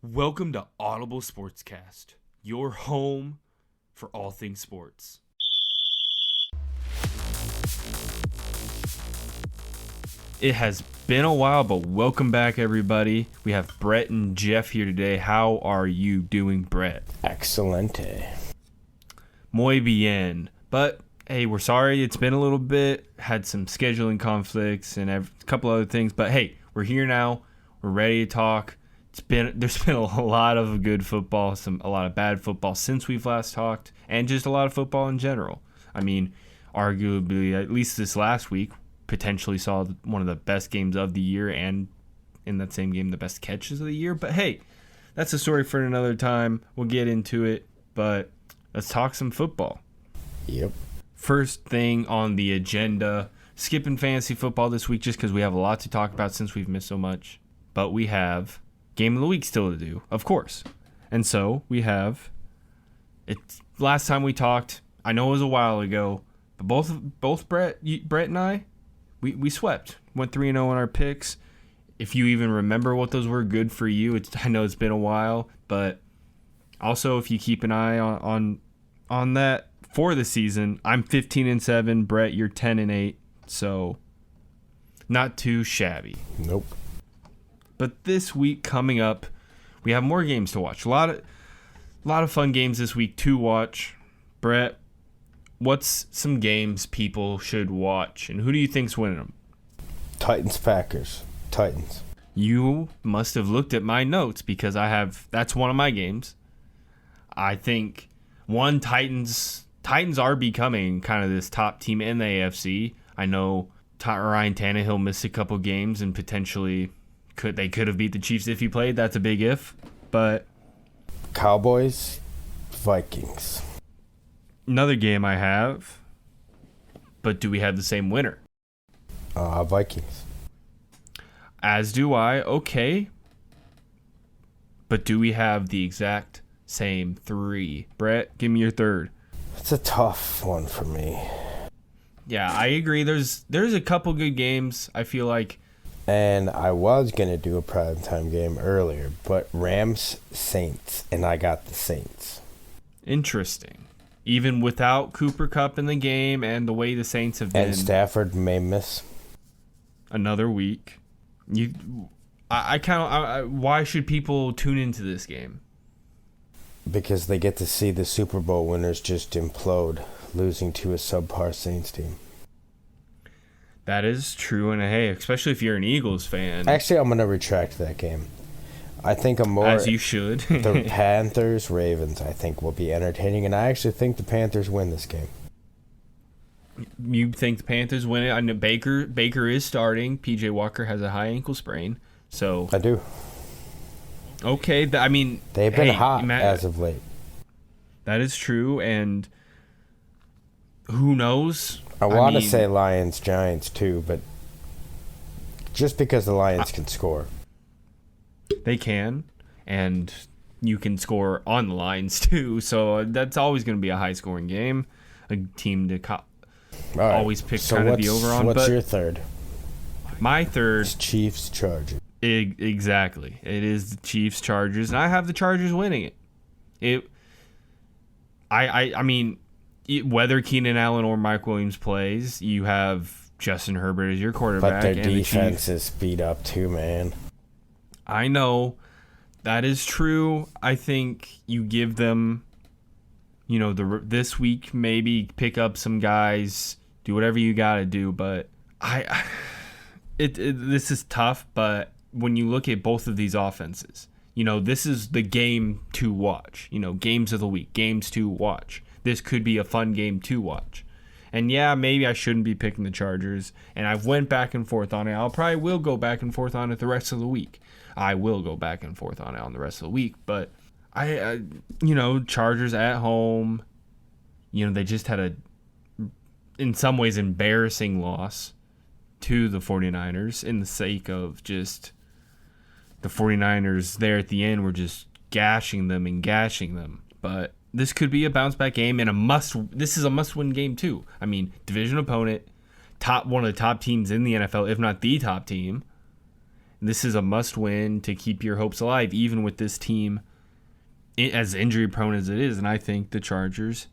Welcome to Audible Sportscast, your home for all things sports. It has been a while, but welcome back, everybody. We have Brett and Jeff here today. How are you doing, Brett? Excelente. Muy bien. But, hey, we're sorry it's been a little bit. Had some scheduling conflicts and a couple other things. But, hey, we're here now. We're ready to talk. There's been a lot of good football, a lot of bad football since we've last talked, and just a lot of football in general. I mean, arguably, at least this last week, potentially saw one of the best games of the year, and in that same game, the best catches of the year. But hey, that's a story for another time. We'll get into it, but let's talk some football. Yep. First thing on the agenda, skipping fantasy football this week just because we have a lot to talk about since we've missed so much. But we have Game of the Week still to do, of course. And so we have it. Last time we talked, I know it was a while ago, but both Brett and I, we swept. Went 3-0 in our picks. If you even remember what those were, good for you. I know it's been a while, but also if you keep an eye on that for the season, I'm 15-7. Brett, you're 10-8. So not too shabby. Nope. But this week coming up, we have more games to watch. A lot of fun games this week to watch. Brett, what's some games people should watch, and who do you think's winning them? Titans-Packers. Titans. You must have looked at my notes because that's one of my games. I think Titans are becoming kind of this top team in the AFC. I know Ryan Tannehill missed a couple games and potentially they could have beat the Chiefs if he played. That's a big if. But Cowboys, Vikings. Another game I have. But do we have the same winner? Vikings. As do I. Okay. But do we have the exact same three? Brett, give me your third. It's a tough one for me. Yeah, I agree. There's a couple good games, I feel like. And I was going to do a primetime game earlier, but Rams-Saints, and I got the Saints. Interesting. Even without Cooper Kupp in the game and the way the Saints have been. And Stafford may miss another week. Why should people tune into this game? Because they get to see the Super Bowl winners just implode, losing to a subpar Saints team. That is true, and hey, especially if you're an Eagles fan. Actually, I'm going to retract that game. I think as you should. The Panthers-Ravens, I think, will be entertaining, and I actually think the Panthers win this game. You think the Panthers win it? I know Baker is starting. PJ Walker has a high ankle sprain, so I do. Okay, they've been hot as of late. That is true, and who knows? I want to say Lions-Giants too, but just because the Lions can score. They can, and you can score on the Lions too, so that's always going to be a high-scoring game. A team to always pick kind of the over on. What's your third? My third is Chiefs-Chargers. Exactly. It is the Chiefs-Chargers, and I have the Chargers winning it. Whether Keenan Allen or Mike Williams plays, you have Justin Herbert as your quarterback. But their defense is beat up too, man. I know. That is true. I think you give them, this week maybe pick up some guys, do whatever you got to do. But this is tough. But when you look at both of these offenses, this is the game to watch. Games of the week, games to watch. This could be a fun game to watch. And yeah, maybe I shouldn't be picking the Chargers. And I've went back and forth on it. Will go back and forth on it the rest of the week. I will go back and forth on it on the rest of the week. But, Chargers at home, they just had in some ways, embarrassing loss to the 49ers in the sake of just the 49ers there at the end were just gashing them. But this could be a bounce-back game and this is a must-win game too. I mean, division opponent, one of the top teams in the NFL, if not the top team. This is a must-win to keep your hopes alive, even with this team as injury-prone as it is. And I think the Chargers,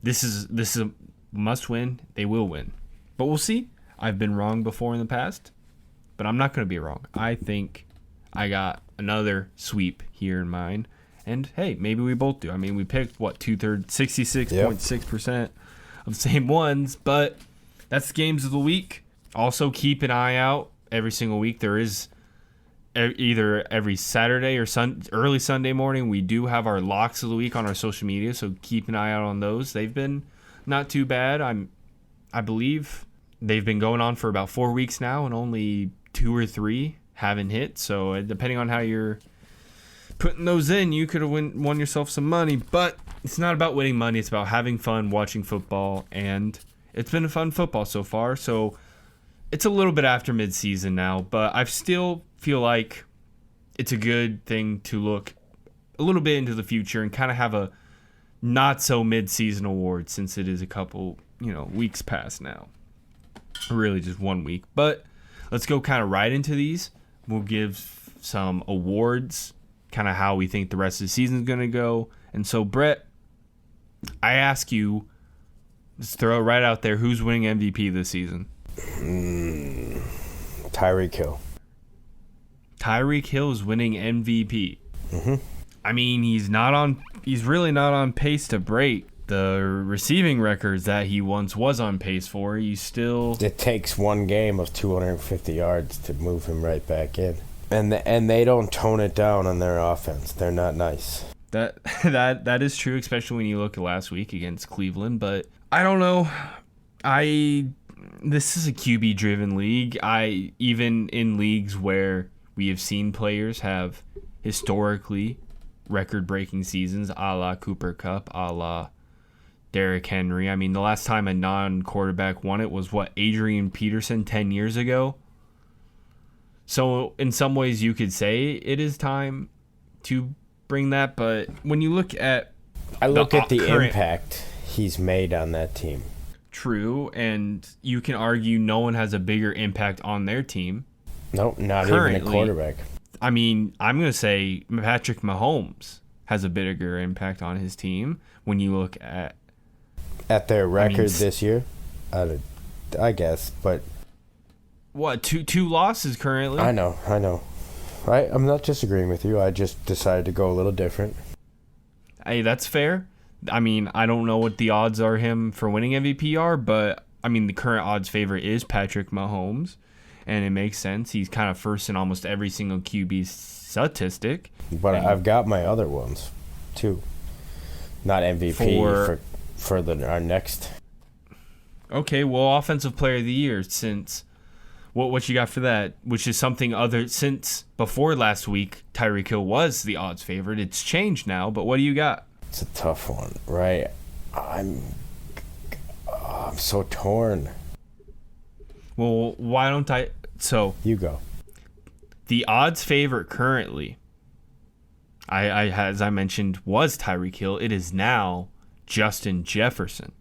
this is a must-win. They will win. But we'll see. I've been wrong before in the past, but I'm not going to be wrong. I think I got another sweep here in mind. And, hey, maybe we both do. I mean, we picked, 66.6% of the same ones, but that's the games of the week. Also, keep an eye out every single week. There is either every Saturday or early Sunday morning, we do have our locks of the week on our social media, so keep an eye out on those. They've been not too bad. I believe they've been going on for about 4 weeks now, and only 2 or 3 haven't hit. So depending on how you're putting those in, you could have won yourself some money. But it's not about winning money. It's about having fun watching football, and it's been a fun football so far. So it's a little bit after midseason now, but I still feel like it's a good thing to look a little bit into the future and kind of have a not so midseason award, since it is a couple, weeks past now. Really just 1 week. But let's go kind of right into these. We'll give some awards, kind of how we think the rest of the season is going to go. And so, Brett, I ask you, let's throw it right out there, who's winning MVP this season? Tyreek Hill. Tyreek Hill is winning MVP. Mm-hmm. I mean, he's really not on pace to break the receiving records that he once was on pace for. It takes one game of 250 yards to move him right back in. And they don't tone it down on their offense. They're not nice. That is true, especially when you look at last week against Cleveland. But I don't know. This is a QB-driven league. Even in leagues where we have seen players have historically record-breaking seasons, a la Cooper Kupp, a la Derrick Henry. I mean, the last time a non-quarterback won it was, Adrian Peterson 10 years ago? So in some ways you could say it is time to bring that, but when you look at the impact he's made on that team. True, and you can argue no one has a bigger impact on their team. Nope, not currently, even a quarterback. I mean, I'm going to say Patrick Mahomes has a bigger impact on his team when you look at their record this year. I guess, but two losses currently? I know. I'm not disagreeing with you. I just decided to go a little different. Hey, that's fair. I mean, I don't know what the odds are him for winning MVP are, but I mean, the current odds favorite is Patrick Mahomes, and it makes sense. He's kind of first in almost every single QB statistic. But I've got my other ones too. Not MVP for our next. Okay, well, Offensive Player of the Year, since what you got for that? Which is something other, since before last week Tyreek Hill was the odds favorite. It's changed now, but what do you got? It's a tough one, right? I'm so torn. Well, why don't I? So you go. The odds favorite currently, I as I mentioned, was Tyreek Hill. It is now Justin Jefferson,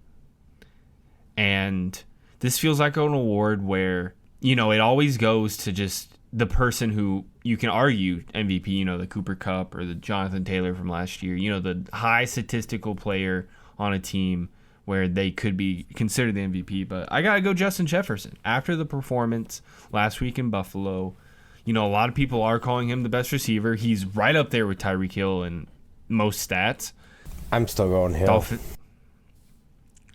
and this feels like an award where it always goes to just the person who you can argue MVP, the Cooper Kupp or the Jonathan Taylor from last year, the high statistical player on a team where they could be considered the MVP. But I got to go Justin Jefferson. After the performance last week in Buffalo, a lot of people are calling him the best receiver. He's right up there with Tyreek Hill in most stats. I'm still going Hill.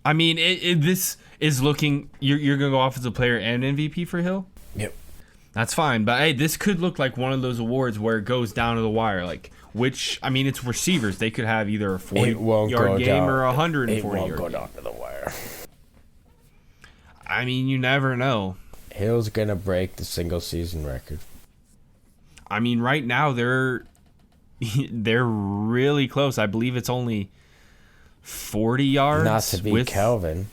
I mean, this is looking, you're going to go offensive player and MVP for Hill? Yep. That's fine, but hey, this could look like one of those awards where it goes down to the wire. It's receivers. They could have either a 40-yard game or a 140-yard game. It won't go down to the wire. I mean, you never know. Hill's going to break the single-season record. I mean, right now, they're really close. I believe it's only 40 yards. Not to beat Calvin.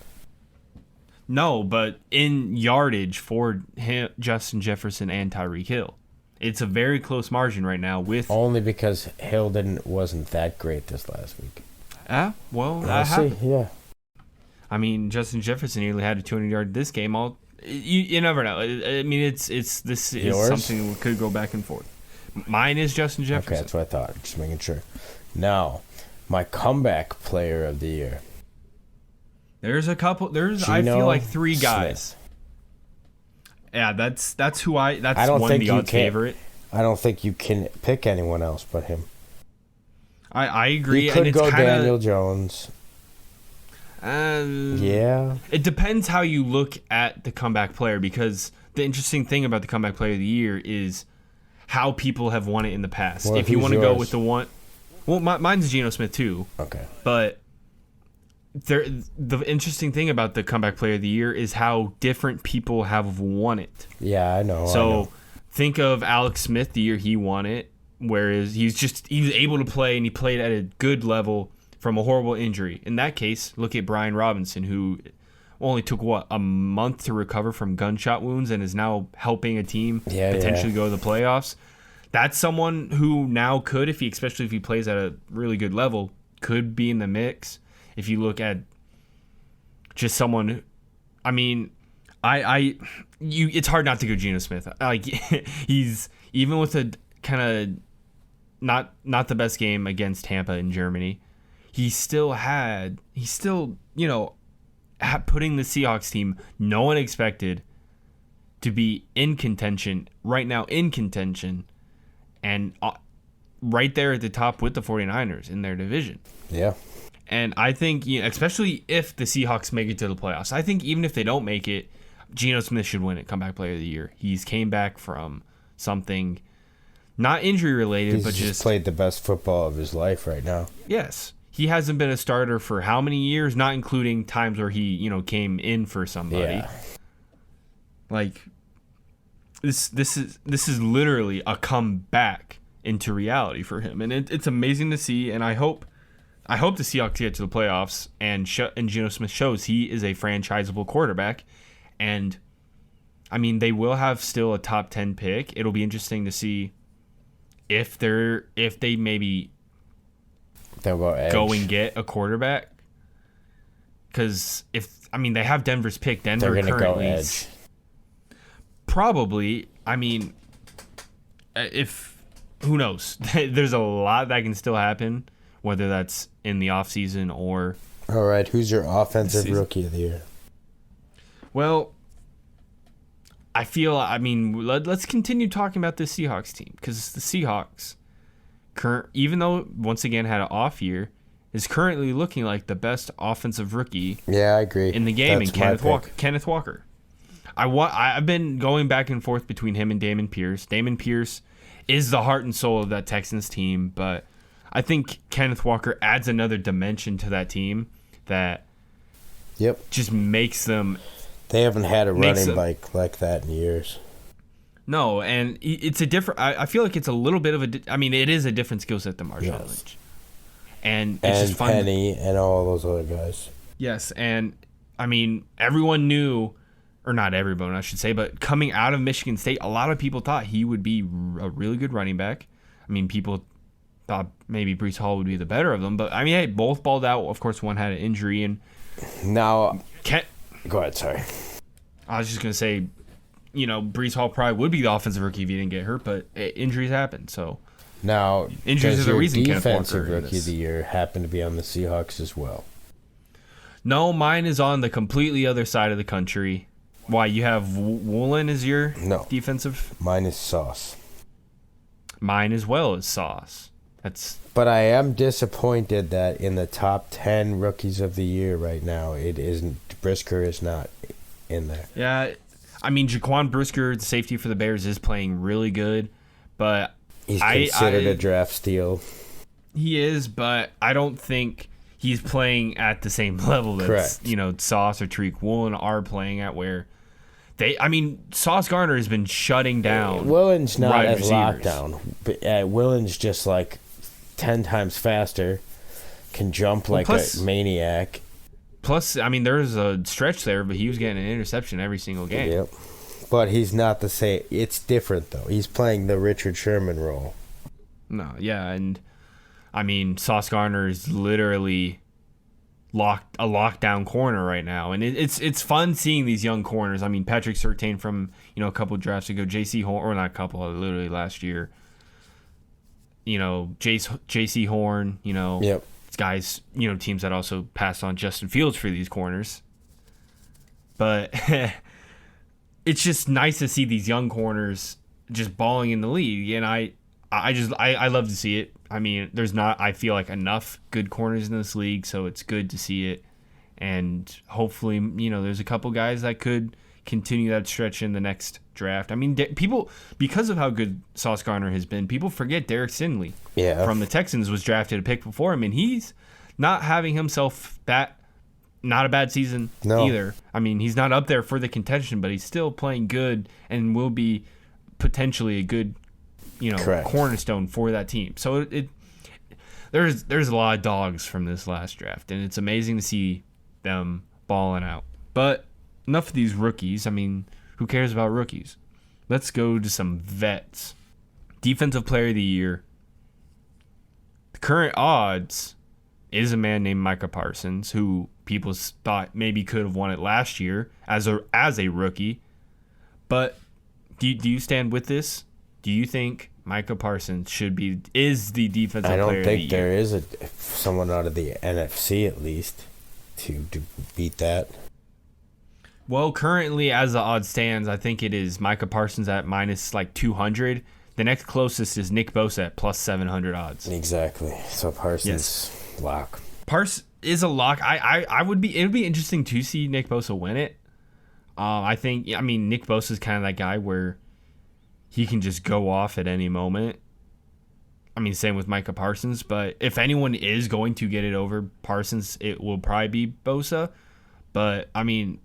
No, but in yardage for Justin Jefferson and Tyreek Hill. It's a very close margin right now with... Only because Hill wasn't that great this last week. Well, I see, yeah. I mean, Justin Jefferson nearly had a 200-yard this game. You never know. I mean, this is Yours? something that could go back and forth. Mine is Justin Jefferson. Okay, that's what I thought. Just making sure. Now, my comeback player of the year. There's a couple. I Geno feel like 3 guys. Smith. Yeah, that's who I. That's I don't one think of the you odds can. favorite. I don't think you can pick anyone else but him. I agree. You could and it's go kinda, Daniel Jones. Yeah. It depends how you look at the comeback player, because the interesting thing about the comeback player of the year is how people have won it in the past. Well, if you who's want to go yours? with the one, well, mine's Geno Smith too. Okay. But the interesting thing about the comeback player of the year is how different people have won it. Yeah, I know. So think of Alex Smith the year he won it, whereas he was able to play, and he played at a good level from a horrible injury. In that case, look at Brian Robinson, who only took a month to recover from gunshot wounds and is now helping a team potentially go to the playoffs. That's someone who now could, especially if he plays at a really good level, could be in the mix. If you look at just someone, I mean, it's hard not to go Geno Smith. Like, he's, even with a kind of not the best game against Tampa in Germany, he still putting the Seahawks team, no one expected to be in contention, right now in contention, and right there at the top with the 49ers in their division. Yeah. And I think, especially if the Seahawks make it to the playoffs, I think even if they don't make it, Geno Smith should win it, comeback player of the year. He's came back from something not injury related, but just played the best football of his life right now. Yes. He hasn't been a starter for how many years, not including times where he, came in for somebody. Yeah. Like, this is literally a comeback into reality for him, and it's amazing to see. And I hope the Seahawks get to the playoffs, and Geno Smith shows he is a franchisable quarterback. And I mean, they will have still a top 10 pick. It'll be interesting to see if they maybe they'll go and get a quarterback. Because they have Denver's pick. Denver they're gonna currently go edge. Probably. I mean, who knows? There's a lot that can still happen, whether that's in the offseason or... All right, who's your offensive rookie of the year? Well, let's continue talking about the Seahawks team, because the Seahawks, even though once again had an off year, is currently looking like the best offensive rookie. Yeah, I agree. In the game, in Kenneth Walker. I've been going back and forth between him and Dameon Pierce. Dameon Pierce is the heart and soul of that Texans team, but I think Kenneth Walker adds another dimension to that team that just makes them... They haven't had a running back like that in years. No, and it's a different... I feel like it's a little bit of it is a different skill set than Marshawn Lynch. And it's just fun. Penny and all those other guys. Yes, and everyone knew... Or not everyone, I should say, but coming out of Michigan State, a lot of people thought he would be a really good running back. People thought maybe Breece Hall would be the better of them, but hey, both balled out. Of course, one had an injury, and now go ahead. Sorry, I was just gonna say, Breece Hall probably would be the offensive rookie if he didn't get hurt, but injuries happen. So now injuries are the reason. Defensive rookie of the year happened to be on the Seahawks as well. No, mine is on the completely other side of the country. Why, you have Woolen as your defensive? Mine is Sauce. Mine as well is Sauce. But I am disappointed that in the top 10 rookies of the year right now, Brisker is not in there. Yeah, Jaquan Brisker, the safety for the Bears, is playing really good, but he's considered a draft steal. He is, but I don't think he's playing at the same level that Sauce or Tariq Woolen are playing at, where Sauce Gardner has been shutting down. Woolen's not as receivers. Lockdown. But Woolen's just like 10 times faster, can jump like a maniac. Plus, there's a stretch there, but he was getting an interception every single game. Yep. But he's not the same. It's different, though. He's playing the Richard Sherman role. No, yeah, and Sauce Gardner is literally lockdown corner right now, and it's fun seeing these young corners. I mean, Patrick Surtain from a couple drafts ago, J.C. Horn, or not a couple, literally last year. J.C. Horn. Yep. Guys, teams that also passed on Justin Fields for these corners. But it's just nice to see these young corners just balling in the league, and I love to see it. I mean, there's not, I feel like, enough good corners in this league, so it's good to see it. And hopefully, there's a couple guys that could continue that stretch in the next draft. I mean, people, because of how good Sauce Gardner has been, people forget Derek Stingley from the Texans was drafted a pick before him, and he's not having himself not a bad season either. I mean, he's not up there for the contention, but he's still playing good and will be potentially a good cornerstone for that team. So there's a lot of dogs from this last draft, and it's amazing to see them balling out. But enough of these rookies. I mean, who cares about rookies? Let's go to some vets. Defensive Player of the Year. The current odds is a man named Micah Parsons, who people thought maybe could have won it last year as a rookie. But do you stand with this? Do you think Micah Parsons is the defensive player of the year? I don't think there is someone out of the NFC at least to beat that. Well, currently as the odds stands, I think it is Micah Parsons at minus 200. The next closest is Nick Bosa at plus 700 odds. Exactly. So Parsons lock. Parsons is a lock. It would be interesting to see Nick Bosa win it. I mean Nick Bosa is kind of that guy where he can just go off at any moment. I mean, same with Micah Parsons, but if anyone is going to get it over Parsons, it will probably be Bosa. But I mean,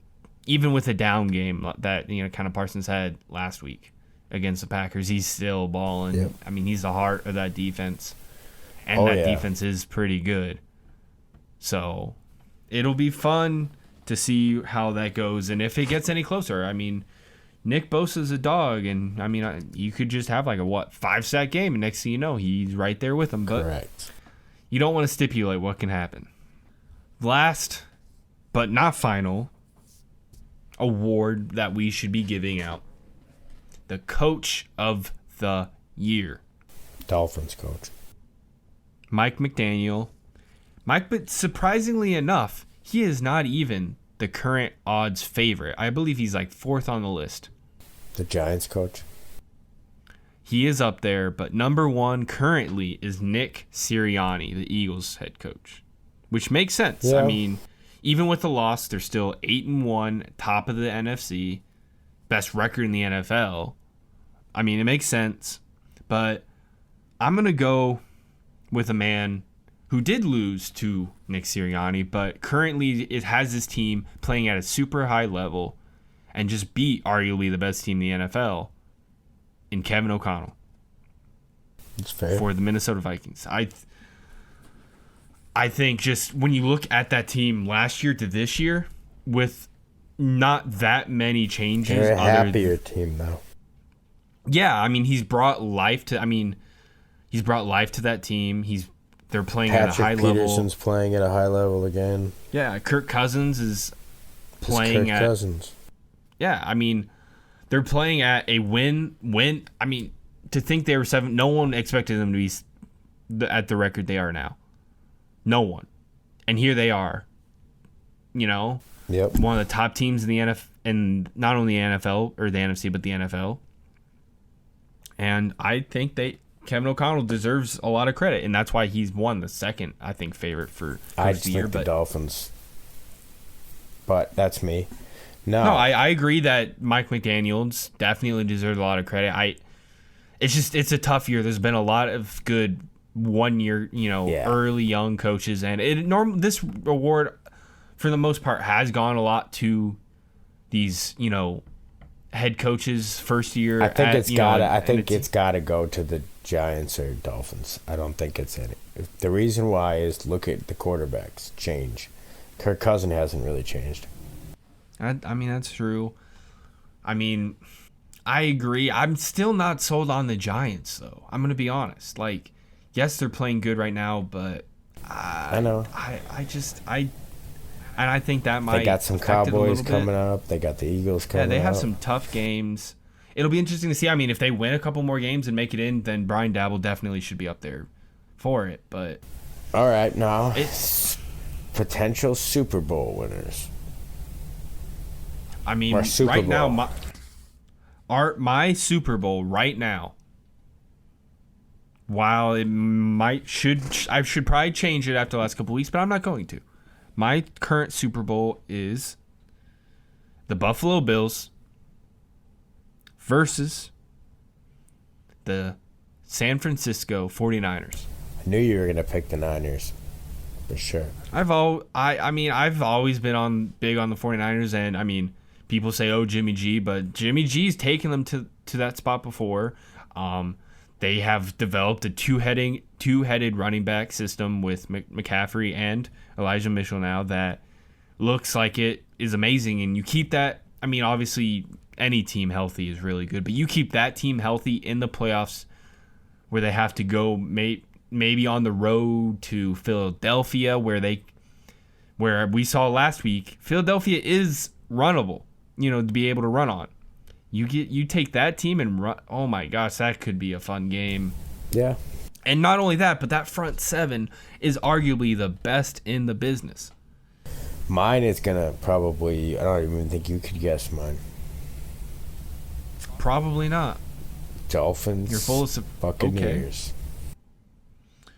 even with a down game that kind of Parsons had last week against the Packers, he's still balling. Yep. I mean, he's the heart of that defense, and defense is pretty good. So it'll be fun to see how that goes, and if it gets any closer. I mean, Nick Bosa's a dog, and I mean, you could just have 5-sack game, and next thing you know, he's right there with him. But correct. You don't want to stipulate what can happen. Last, but not final, award that we should be giving out: the Coach of the Year. Dolphins coach. Mike McDaniel. But surprisingly enough, he is not even the current odds favorite. I believe he's fourth on the list. The Giants coach. He is up there, but number one currently is Nick Sirianni, the Eagles head coach, which makes sense. Yeah. I mean, even with the loss, they're still 8-1, top of the NFC, best record in the NFL. I mean, it makes sense, but I'm going to go with a man who did lose to Nick Sirianni, but currently it has his team playing at a super high level and just beat arguably the best team in the NFL in Kevin O'Connell. That's fair. For the Minnesota Vikings. I think just when you look at that team last year to this year, with not that many changes. They're a happier team, though. Yeah, I mean, he's brought life to that team. They're playing at a high level. Patrick Peterson's playing at a high level again. Yeah, Kirk Cousins is playing Kirk Cousins. Yeah, I mean, they're playing at a win. I mean, to think they were 7, no one expected them to be at the record they are now. No one. And here they are. Yep. One of the top teams in the NFL, and not only the NFL or the NFC, but the NFL. And I think Kevin O'Connell deserves a lot of credit, and that's why he's won the second, I think, favorite for Coach of the Year. The Dolphins, but that's me. No, I agree that Mike McDaniels definitely deserves a lot of credit. It's a tough year. There's been a lot of good 1 year, early young coaches, and this award, for the most part, has gone a lot to these, head coaches first year. I think it's gotta go to the Giants or Dolphins. I don't think it's any. The reason why is look at the quarterbacks change. Kirk Cousins hasn't really changed. I mean, that's true. I mean, I agree. I'm still not sold on the Giants, though. I'm gonna be honest. Yes, they're playing good right now, but I know. And I think that might. They got some Cowboys coming up. They got the Eagles coming up. Yeah, they have some tough games. It'll be interesting to see. I mean, if they win a couple more games and make it in, then Brian Dabble definitely should be up there for it. But all right, now it's potential Super Bowl winners. I mean, right now, my Super Bowl right now. While I should probably change it after the last couple weeks, but I'm not going to. My current Super Bowl is the Buffalo Bills versus the San Francisco 49ers. I knew you were going to pick the Niners, for sure. I've always been big on the 49ers, and I mean, people say, oh, Jimmy G, but Jimmy G's taken them to that spot before. They have developed a two-headed running back system with McCaffrey and Elijah Mitchell now that looks like it is amazing. And you keep that. I mean, obviously, any team healthy is really good, but you keep that team healthy in the playoffs where they have to go maybe on the road to Philadelphia where we saw last week, Philadelphia is runnable, to be able to run on. You take that team and run. Oh my gosh, that could be a fun game. Yeah. And not only that, but that front seven is arguably the best in the business. Mine is gonna probably. I don't even think you could guess mine. Probably not. Dolphins. You're full of Buccaneers. Okay.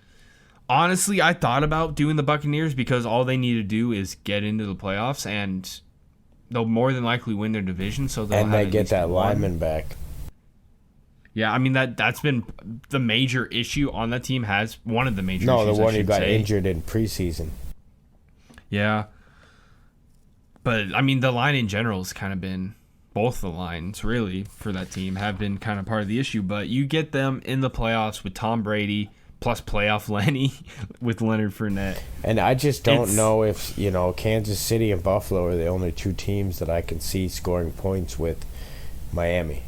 Honestly, I thought about doing the Buccaneers because all they need to do is get into the playoffs and they'll more than likely win their division, so they'll and they get that lineman back. Yeah, I mean that's been the major issue on that team. Has one of the major issues. No, the one who got injured in preseason. Yeah, but I mean the line in general has kind of been both the lines really for that team have been kind of part of the issue. But you get them in the playoffs with Tom Brady. Plus playoff Lenny with Leonard Fournette. And I just don't know if, Kansas City and Buffalo are the only two teams that I can see scoring points with Miami.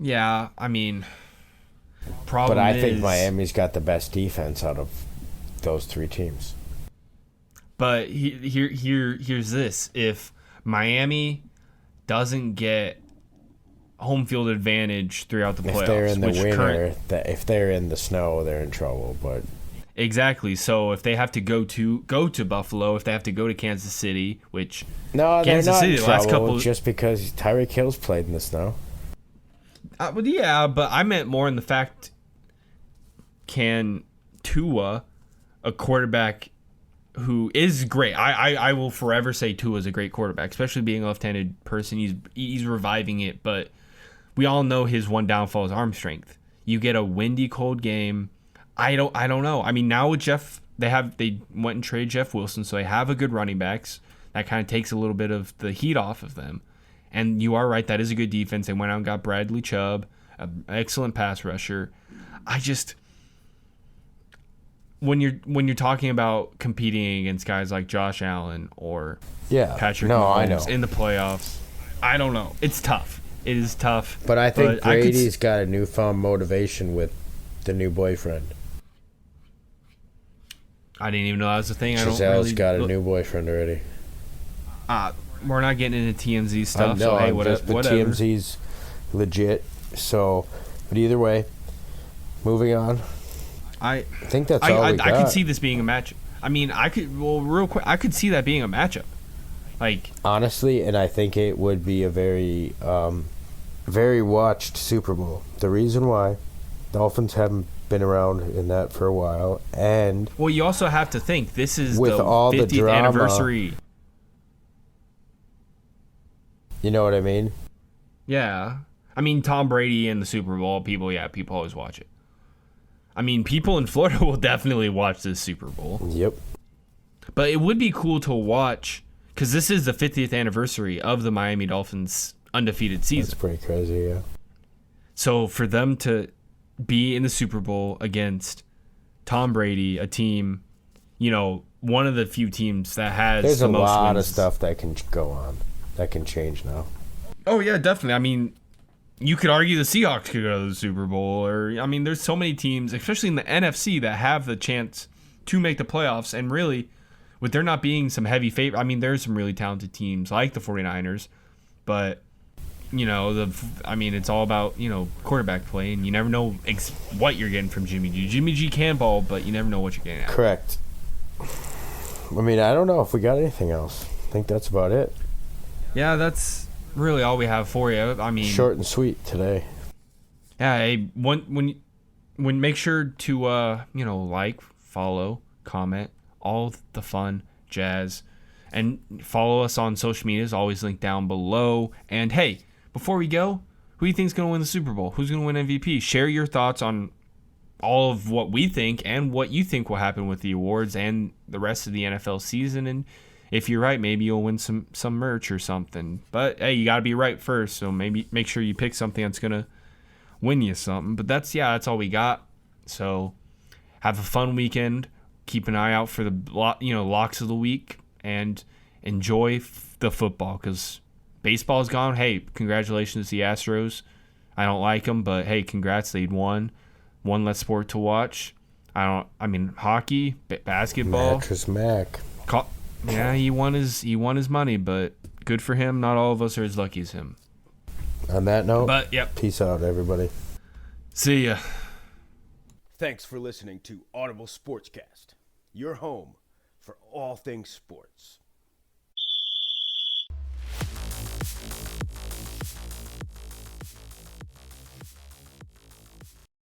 Yeah, I mean, But I think Miami's got the best defense out of those three teams. But here's this. If Miami doesn't get home field advantage throughout the playoffs. If they're in the winter, if they're in the snow, they're in trouble. But exactly. So if they have to go to Buffalo, if they have to go to Kansas City, which no, Kansas they're not City in trouble just because Tyreek Hill's played in the snow. But yeah, but I meant more in the fact: can Tua, a quarterback who is great, I will forever say Tua is a great quarterback, especially being a left-handed person. He's reviving it, but we all know his one downfall is arm strength. You get a windy, cold game. I don't know. I mean, now with Jeff, they went and traded Jeff Wilson, so they have a good running backs. That kind of takes a little bit of the heat off of them. And you are right, that is a good defense. They went out and got Bradley Chubb, an excellent pass rusher. When you're talking about competing against guys like Josh Allen or Patrick Mahomes in the playoffs, I don't know. It's tough. It is tough. But I think Brady's got a newfound motivation with the new boyfriend. I didn't even know that was a thing. Giselle's got a new boyfriend already. We're not getting into TMZ stuff. No, so hey, whatever. The TMZ's legit. So, but either way, moving on. I think that's all we got. I could see this being a match. I mean, real quick, I could see that being a matchup. Like honestly, and I think it would be a very, very watched Super Bowl. The reason why, Dolphins haven't been around in that for a while, and well, you also have to think this is with the all 50th the drama, anniversary. You know what I mean? Yeah, I mean Tom Brady and the Super Bowl. People always watch it. I mean, people in Florida will definitely watch this Super Bowl. Yep. But it would be cool to watch because this is the 50th anniversary of the Miami Dolphins' undefeated season. That's pretty crazy, yeah. So for them to be in the Super Bowl against Tom Brady, a team, one of the few teams that has there's the a most lot wins. of stuff that can go on, that can change now. Oh, yeah, definitely. I mean, you could argue the Seahawks could go to the Super Bowl. There's so many teams, especially in the NFC, that have the chance to make the playoffs. And really, with there not being some heavy favorite. I mean, there's some really talented teams like the 49ers, but it's all about, quarterback play, and you never know what you're getting from Jimmy G. Jimmy G can ball, but you never know what you're getting at. Correct. I mean, I don't know if we got anything else. I think that's about it. Yeah, that's really all we have for you. I mean, short and sweet today. Yeah, hey, when make sure to like, follow, comment, all the fun jazz, and follow us on social media. Is always linked down below. And hey, before we go, who do you think is going to win the Super Bowl? Who's going to win MVP? Share your thoughts on all of what we think and what you think will happen with the awards and the rest of the NFL season. And if you're right, maybe you'll win some merch or something. But hey, you got to be right first. So maybe make sure you pick something that's going to win you something. But that's all we got. So have a fun weekend. Keep an eye out for the locks of the week, and enjoy the football, because baseball's gone. Hey, congratulations to the Astros. I don't like them, but hey, congrats, they'd won. One less sport to watch. Hockey, basketball. Mattress Mac. Yeah, he won his money, but good for him. Not all of us are as lucky as him. On that note, yep. Peace out, everybody. See ya. Thanks for listening to Audible Sportscast, your home for all things sports.